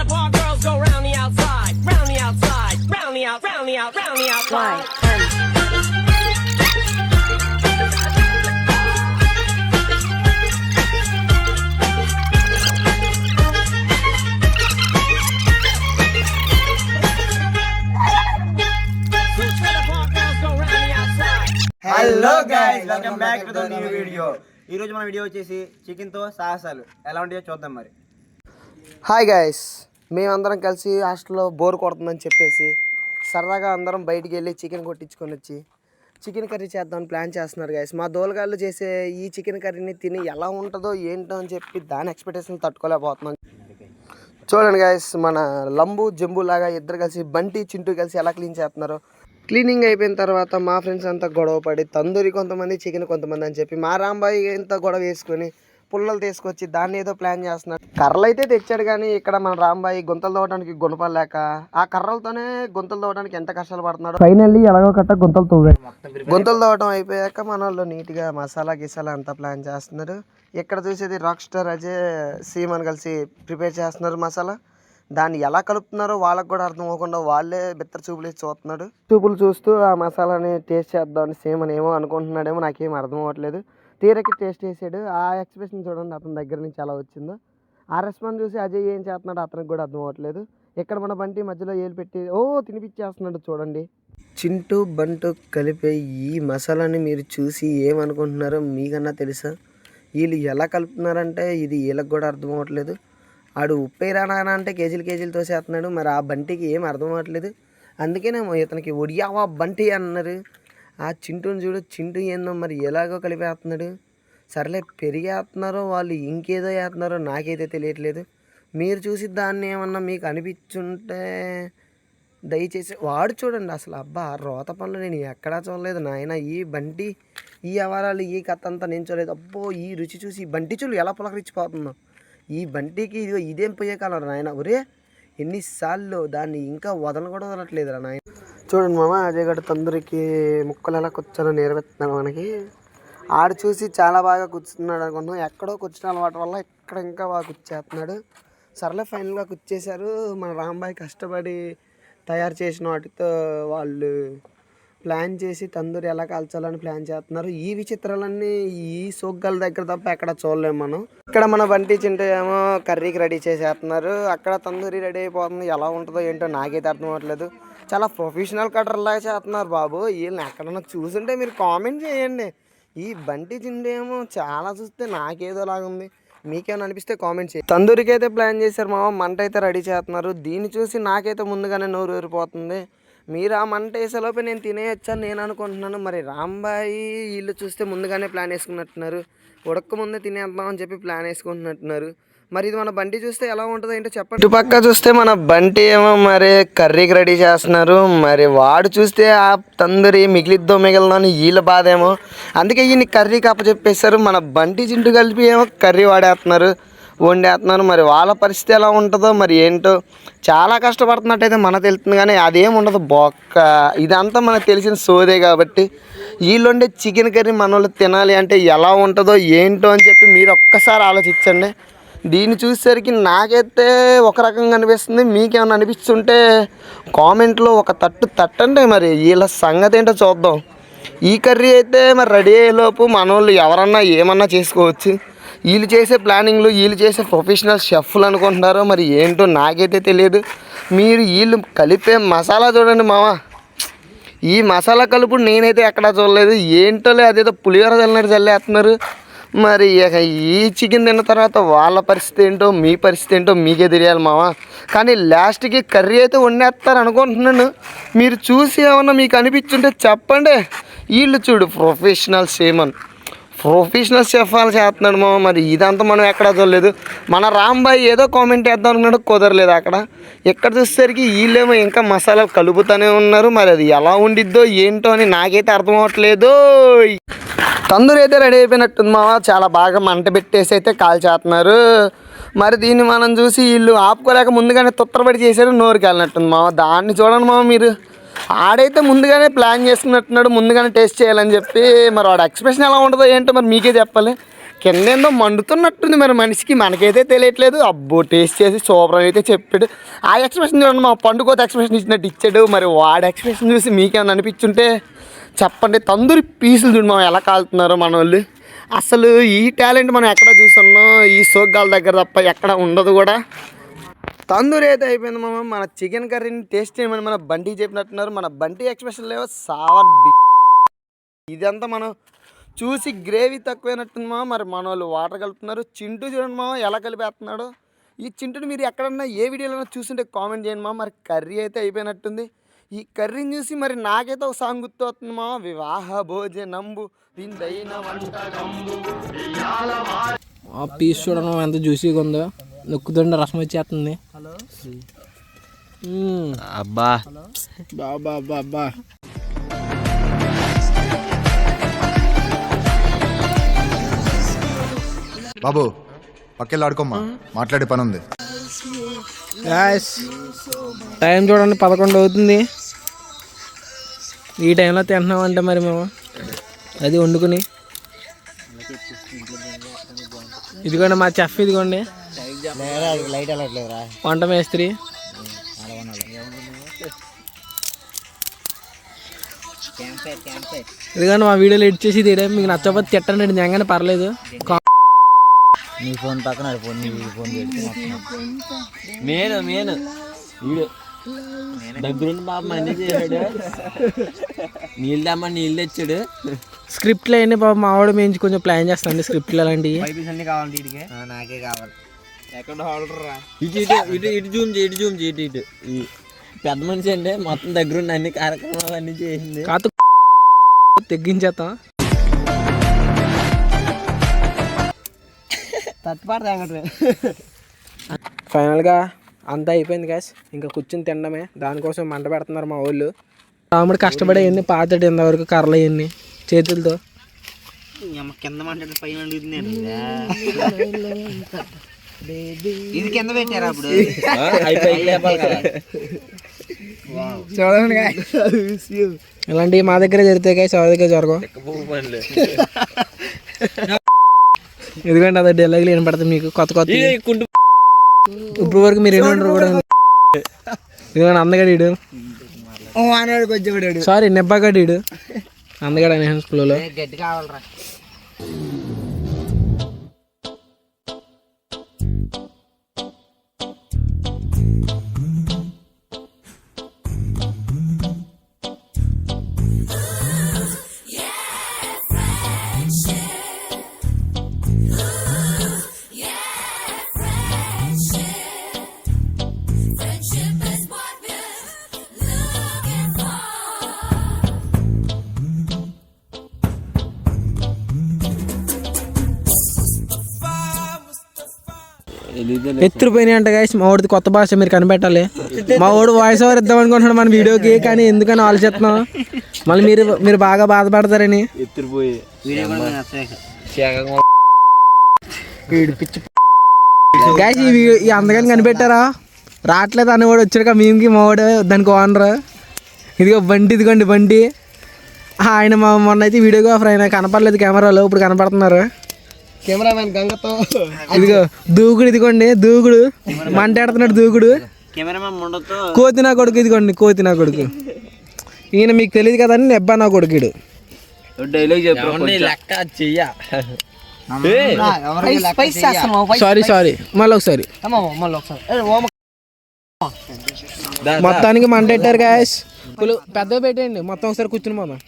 park girls go round the outside, round the outside, round the out, round the out, round the outside. Hello guys, welcome back to the new video. ఈరోజు మన video వచ్చేసి చికెన్తో సాహసాలు ఎలా ఉంటాయో చూద్దాం మరి. హాయ్ గైస్, మేమందరం కలిసి హాస్టల్లో బోర్ కొడుతుందని చెప్పేసి సరదాగా అందరం బయటికి వెళ్ళి చికెన్ కొట్టించుకొని వచ్చి చికెన్ కర్రీ చేద్దామని ప్లాన్ చేస్తున్నారు గైస్. మా దోలగాళ్ళు చేసే ఈ చికెన్ కర్రీని తిని ఎలా ఉంటుందో ఏంటో అని చెప్పి దాని ఎక్స్పెక్టేషన్ తట్టుకోలేకపోతున్నాం. చూడండి గైస్, మన లంబు జంబు లాగా ఇద్దరు కలిసి బంటి చింటూ కలిసి ఎలా క్లీన్ చేస్తున్నారో. క్లీనింగ్ అయిపోయిన తర్వాత మా ఫ్రెండ్స్ అంతా గొడవ పడి తందూరి కొంతమంది, చికెన్ కొంతమంది అని చెప్పి మా రాంబాయి ఎంత గొడవ వేసుకొని పుల్లలు తీసుకొచ్చి దాన్ని ఏదో ప్లాన్ చేస్తున్నారు. కర్రలు అయితే తెచ్చాడు, కానీ ఇక్కడ మన రాంబాయి గుంతలు తవ్వడానికి గుణపడలేక ఆ కర్రలతోనే గుంతలు తవ్వడానికి ఎంత కష్టాలు పడుతున్నాడు. ఫైనల్లీ ఎలాగో కట్ట గుంతలు తవ్వాడు. గుంతలు తవ్వడం అయిపోయాక మన వాళ్ళు నీట్గా మసాలా గిసాలా అంతా ప్లాన్ చేస్తున్నారు. ఇక్కడ చూసేది రాక్ స్టార్ అజయ్ సీమన్ కలిసి ప్రిపేర్ చేస్తున్నారు మసాలా. దాన్ని ఎలా కలుపుతున్నారో వాళ్ళకు కూడా అర్థం అవ్వకుండా వాళ్ళే బిత్తర చూపులు చూస్తున్నాడు. చూపులు చూస్తూ ఆ మసాలాని టేస్ట్ చేద్దామని సీమన్ ఏమో అనుకుంటున్నాడేమో, నాకేం అర్థం అవ్వట్లేదు. తీరకి టేస్ట్ చేసాడు. ఆ ఎక్స్ప్రెషన్ చూడండి అతని దగ్గర నుంచి ఎలా వచ్చిందో. ఆ రెస్పాన్స్ చూసి అజయ్ ఏం చేస్తున్నాడో అతనికి కూడా అర్థం అవ్వట్లేదు. ఇక్కడ మన బంటి మధ్యలో ఏలు పెట్టి తినిపించేస్తున్నాడు చూడండి. చింటూ బంటు కలిపే ఈ మసాలాని మీరు చూసి ఏమనుకుంటున్నారో మీకన్నా తెలుసా? వీళ్ళు ఎలా కలుపుతున్నారంటే ఇది వీళ్ళకి కూడా అర్థం అవ్వట్లేదు. ఆడు ఉప్పేరా నాన్న అంటే కేజీలు తోసేస్తున్నాడు. మరి ఆ బంటికి ఏం అర్థం అవ్వట్లేదు. అందుకేనేమో ఇతనికి ఒడియావా బంటి అన్నారు. ఆ చింటూని చూడు, చింటూ ఏందో మరి ఎలాగో కలిపేస్తున్నాడు. సర్లే పెరిగేస్తున్నారో వాళ్ళు ఇంకేదో వేస్తున్నారో నాకైతే తెలియట్లేదు. మీరు చూసి దాన్ని ఏమన్నా మీకు అనిపించుంటే దయచేసి వాడు చూడండి. అసలు అబ్బా రోత పనులు నేను ఎక్కడా చూడలేదు నాయన. ఈ బంటి ఈ అవరాలు ఈ కథ అంతా నేను చూడలేదు. అబ్బో ఈ రుచి చూసి ఈ బంటి చూడు ఎలా పులకరించిపోతుందో. ఈ బంటికి ఇదేం పోయే కాలం నాయన. ఒరే ఎన్నిసార్లు దాన్ని ఇంకా కూడా వదలట్లేదు రా నాయన. చూడండి మామ, అజయ్ గడ్డ తందూరికి ముక్కలు ఎలా కూర్చొని నేర్పిస్తున్నాడు మనకి. ఆడు చూసి చాలా బాగా కూర్చున్నాడు అనుకుంటున్నాం. ఎక్కడో కూర్చున్న అలవాటు వల్ల ఇక్కడ ఇంకా బాగా కూర్చేస్తున్నాడు. సర్లే ఫైనల్గా కూర్చేశారు. మన రాంబాయి కష్టపడి తయారు చేసిన వాటితో వాళ్ళు ప్లాన్ చేసి తందూరి ఎలా కాల్చాలని ప్లాన్ చేస్తున్నారు. ఈ విచిత్రాలన్నీ ఈ సోగ్గాల దగ్గర తప్ప ఎక్కడ చూడలేము మనం. ఇక్కడ మన బంటి చింటూ ఏమో కర్రీకి రెడీ చేసేస్తున్నారు. అక్కడ తందూరి రెడీ అయిపోతుంది. ఎలా ఉంటుందో ఏంటో నాకైతే అర్థం అవ్వట్లేదు. చాలా ప్రొఫెషనల్ కట్టర్లాగా చేస్తున్నారు బాబు. వీళ్ళని ఎక్కడన్నా చూసుంటే మీరు కామెంట్ చేయండి. ఈ బంటి చింటూ ఏమో చాలా చూస్తే నాకేదో లాగుంది. మీకేమైనా అనిపిస్తే కామెంట్ చేయండి. తందూరికి అయితే ప్లాన్ చేశారు మామ. మంట అయితే రెడీ చేస్తున్నారు. దీన్ని చూసి నాకైతే ముందుగానే నోరు ఊరిపోతుంది. మీరు ఆ మంట వేసేలోపే నేను తినేయచ్చని నేను అనుకుంటున్నాను. మరి రాంబాయి వీళ్ళు చూస్తే ముందుగానే ప్లాన్ వేసుకున్నట్టున్నారు. ఉడక్క ముందే తినేద్దామని చెప్పి ప్లాన్ వేసుకుంటున్నట్టున్నారు. మరి ఇది మన బంటి చూస్తే ఎలా ఉంటుందో ఏంటో చెప్పండి. ఇటుపక్క చూస్తే మన బంటి ఏమో మరి కర్రీకి రెడీ చేస్తున్నారు. మరి వాడు చూస్తే ఆ తందూరి మిగలదని వీళ్ళ బాధ ఏమో. అందుకే ఈయన కర్రీకి అప్పచెప్పేస్తారు. మన బంటి చింటూ కలిపి ఏమో కర్రీ వండేస్తున్నారు. మరి వాళ్ళ పరిస్థితి ఎలా ఉంటుందో మరి ఏంటో. చాలా కష్టపడుతున్నట్టయితే మనకు తెలుస్తుంది, కానీ అదేం ఉండదు బొక్క. ఇదంతా మనకు తెలిసిన సోదే కాబట్టి వీళ్ళు వండే చికెన్ కర్రీ మన వాళ్ళు తినాలి అంటే ఎలా ఉంటుందో ఏంటో అని చెప్పి మీరు ఒక్కసారి ఆలోచించండి. దీన్ని చూసేసరికి నాకైతే ఒక రకంగా అనిపిస్తుంది. మీకేమైనా అనిపిస్తుంటే కామెంట్లో ఒక తట్టండి. మరి వీళ్ళ సంగతి ఏంటో చూద్దాం. ఈ కర్రీ అయితే మరి రెడీ అయ్యేలోపు మన వాళ్ళు ఎవరన్నా ఏమన్నా చేసుకోవచ్చు. వీళ్ళు చేసే ప్లానింగ్లు, వీళ్ళు చేసే ప్రొఫెషనల్ షెఫ్లు అనుకుంటున్నారో మరి ఏంటో నాకైతే తెలియదు. మీరు వీళ్ళు కలిపే మసాలా చూడండి మామ. ఈ మసాలా కలుపుడు నేనైతే ఎక్కడా చూడలేదు. ఏంటోలే అదేదో పులిహోర చల్లినట్టు చల్లేస్తున్నారు. మరి ఈ చికెన్ తిన్న తర్వాత వాళ్ళ పరిస్థితి ఏంటో మీ పరిస్థితి ఏంటో మీకే తెలియాలి మామ. కానీ లాస్ట్కి కర్రీ అయితే వండేస్తారు అనుకుంటున్నాను. మీరు చూసి ఏమన్నా మీకు అనిపించుంటే చెప్పండి. వీళ్ళు చూడు ప్రొఫెషనల్ షెఫ్ వాళ్ళు చేస్తున్నాడు మామ. మరి ఇదంతా మనం ఎక్కడా చూడలేదు. మన రాంబాయి ఏదో కామెంట్ వేద్దాం అనుకున్నాడు, కుదరలేదు అక్కడ. ఎక్కడ చూసేసరికి వీళ్ళేమో ఇంకా మసాలా కలుపుతూనే ఉన్నారు. మరి అది ఎలా ఉండిద్దో ఏంటో అని నాకైతే అర్థం అవ్వట్లేదు. తందూరి అయితే రెడీ అయిపోయినట్టుంది మామ. చాలా బాగా మంట పెట్టేసి అయితే కాల్చేస్తున్నారు. మరి దీన్ని మనం చూసి వీళ్ళు ఆపుకోలేక ముందుగానే తొత్తరబడి చేశారు. నోరుకి వెళ్ళినట్టుంది మామ. దాన్ని చూడండి మామ మీరు. ఆడైతే ముందుగానే ప్లాన్ చేసుకున్నట్టున్నాడు, ముందుగానే టేస్ట్ చేయాలని చెప్పి. మరి వాడు ఎక్స్ప్రెషన్ ఎలా ఉంటుందో ఏంటో మరి మీకే చెప్పాలి. కింద ఏందో మండుతున్నట్టుంది మరి మనిషికి, మనకైతే తెలియట్లేదు. అబ్బో టేస్ట్ చేసి సూపర్ అయితే చెప్పాడు. ఆ ఎక్స్ప్రెషన్ చూడండి, మా పండుగ ఎక్స్ప్రెషన్ ఇచ్చినట్టు ఇచ్చాడు. మరి వాడి ఎక్స్ప్రెషన్ చూసి మీకేమైనా అనిపించుంటే చెప్పండి. తందూరి పీసులు చూడండి మనం ఎలా కాలుతున్నారో మన వాళ్ళు. అసలు ఈ టాలెంట్ మనం ఎక్కడ చూస్తున్నాం, ఈ సోగ్గాల దగ్గర తప్ప ఎక్కడ ఉండదు కూడా. తందూరి అయితే అయిపోయింది మామ. మన చికెన్ కర్రీని టేస్ట్ చేయమని మన బంటికి చెప్పినట్టున్నారు. మన బంటి ఎక్స్ప్రెషన్ లేవో సావన్ ఇదంతా మనం చూసి గ్రేవీ తక్కువైనట్టుంది మామ. మరి మన వాళ్ళు వాటర్ కలుపుతున్నారు. చింటూ చూడండి మామ ఎలా కలిపేస్తున్నాడు. ఈ చింటూని మీరు ఎక్కడన్నా ఏ వీడియోలో చూస్తుంటే కామెంట్ చేయండి మామ. మరి కర్రీ అయితే అయిపోయినట్టుంది. ఈ కర్రీని చూసి మరి నాకైతే ఒక సాంగ్ గుర్తు అవుతుంది మామ. వివాహ భోజనంబు విందైన వంటకంబు. ఆ పీస్ చూడడం ఎంత జ్యూసీగా ఉందో, నొక్కుతుండే రసం వచ్చేస్తుంది. అబ్బా బాబా బాబా బాబు పక్కెళ్ళి ఆడుకోమ్మా, మాట్లాడే పని ఉంది. టైం చూడండి 11 అవుతుంది. ఈ టైంలో తింటున్నామంటే మరి మేము అది వండుకుని. ఇదిగోండి మా చెఫ్, ఇదిగోండి వంట మేస్త్రి. ఇదిగోండి మా వీడియోలు ఎడిట్ చేసి తీయడం. మీకు నచ్చకపోతే తిట్టండి, నిజంగానే పర్లేదు. నీ ఫోన్ పక్కన ఫోన్ ఫోన్ మేను వీడు దగ్గరుండి బాబు అన్నీ చేశాడు. నీళ్ళు తెమ్మని నీళ్ళు తెచ్చాడు. స్క్రిప్ట్లు అయ్యి బాబు మా వాడు మేము కొంచెం ప్లాన్ చేస్తాండి స్క్రిప్ట్లు అలాంటివి. అన్ని కావాలి వీడికి, నాకే కావాలి. ఎక్కడ ఆర్డర్ రా, ఇటు జూమ్ చేయి ఇటు. ఈ పెద్ద మనిషి అంటే మొత్తం దగ్గరుండి అన్ని కార్యక్రమాలు అన్నీ చేసింది. కాదు తెగ్గించేస్తాం. ఫైనల్గా అంతా అయిపోయింది గ్యాస్. ఇంకా కూర్చుని తినడమే. దానికోసం మంట పెడుతున్నారు మా వాళ్ళు. రాముడు కష్టపడే ఎన్ని పాతడు ఇంతవరకు కర్రలు అవన్నీ చేతులతో. కింద పైన ఇది కింద పెట్టారు అప్పుడు. చూడండి ఇలాంటివి మా దగ్గర జరుగుతాయి గాయస్, ఎవరి దగ్గర జరగవు. ఎందుకంటే అదే డైలాగులు వినపడతాయి మీకు కొత్త. ఇప్పుడు వరకు మీరు ఏమంటారు కూడా. ఇదిగోండి అందగాడు, సారీ నెబ్బగాడు, అందగాడు అని స్కూల్లో. గడ్డి కావాలరా. ఎత్తుపోయినాయి అంట గాయస్. మా వాడిది కొత్త భాష మీరు కనిపెట్టాలి. మా వాడు వాయిస్ ఓవర్ ఇద్దాం అనుకుంటున్నాడు మన వీడియోకి, కానీ ఎందుకని ఆలోచిస్తున్నాం మళ్ళీ మీరు బాగా బాధపడతారని. గాయస్ ఈ అందగాని కనిపెట్టారా? రావట్లేదు అని వాడు వచ్చాడు మేమకి. మా వాడు దానికి ఓనర్. ఇదిగో బండి, ఇదిగోండి బండి. ఆయన మొన్న అయితే వీడియోగ్రాఫర్, ఆయన కనపడలేదు కెమెరాలో, ఇప్పుడు కనపడుతున్నారు. కెమెరామెన్ గంగతో. ఇదిగో దూకుడు, ఇదిగోండి దూకుడు, మంటాడుతున్నాడు దూకుడు. కోతి నా కొడుకు, ఇదిగోండి కోతి నా కొడుకు. ఈయన మీకు తెలియదు కదా అని నెబ్బా నా కొడుకుడు. సారీ మళ్ళీ ఒకసారి. మొత్తానికి మంట పెట్టారు గాయస్. పెద్దగా పెట్టేయండి మొత్తం ఒకసారి కూర్చుని పోదాం.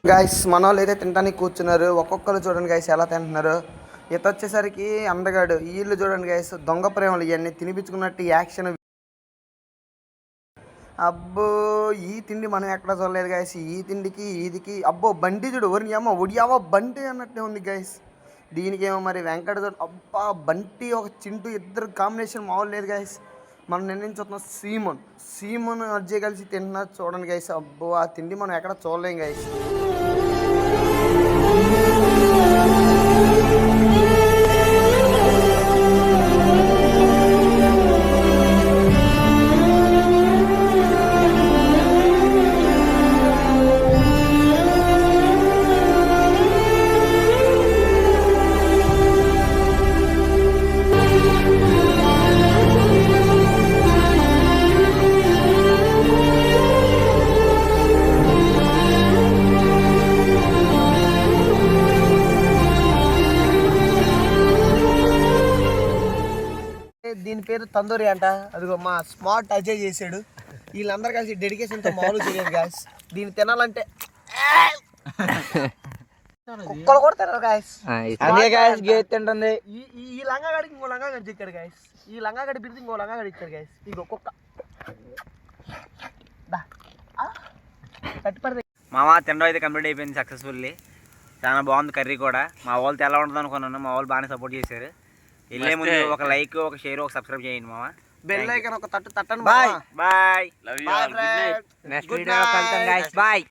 గైస్ మన వాళ్ళు అయితే తినడానికి కూర్చున్నారు. ఒక్కొక్కరు చూడండి గైస్ ఎలా తింటున్నారు. ఈత వచ్చేసరికి అందగాడు. వీళ్ళు చూడండి గైస్ దొంగ ప్రేమలు ఇవన్నీ తినిపించుకున్నట్టు యాక్షన్. అబ్బో ఈ తిండి మనం ఎక్కడ చూడలేదు గైస్. ఈ తిండికి ఈదికి అబ్బో బండి చూడు ఒరి అమ్మ ఒడియావా బండి అన్నట్టే ఉంది గైస్. దీనికేమో మరి వెంకట అబ్బా బంటి ఒక చింటూ ఇద్దరు కాంబినేషన్ మామూలు లేదు గైస్. మనం నిర్ణయించుతున్నాం సీమన్ అజ్జయ్ కలిసి తింటున్నారు చూడండి గైస్. అబ్బో ఆ తిండి మనం ఎక్కడ చూడలేం గైస్. దీని పేరు తందూరి అంట. అదిగో మా స్మార్ట్ అజయ్ చేసాడు. వీళ్ళందరూ కలిసి డెడికేషన్తో మామూలు చేయలేదు గాయస్. దీన్ని తినాలంటే కుక్కలు కూడా తినరు గాయస్. అదే గాయస్ గేట్ తింటుంది. ఈ లంగా గడికి ఇంకో లంగా గడి చిక్కాడు గాయస్. ఈ లంగా గడి బిరిది ఇంకో లంగా గడి ఇచ్చాడు గాయస్. ఇంకో కుక్క కట్టిపడి మామ తినడం అయితే కంప్లీట్ అయిపోయింది సక్సెస్ఫుల్లీ. చాలా బాగుంది కర్రీ కూడా. మా వాళ్ళతో ఎలా ఉంటుంది అనుకున్నాను. మా వాళ్ళు బాగానే సపోర్ట్ చేశారు. వెళ్ళే ముందు ఒక లైక్, ఒక షేర్, ఒక సబ్స్క్రైబ్ చేయండి మామ. బెల్ ఐకాన్ ఒక తట్టండి. Bye bye. Bye friends. Next వీడియోలో కలుద్దాం గైస్. బాయ్.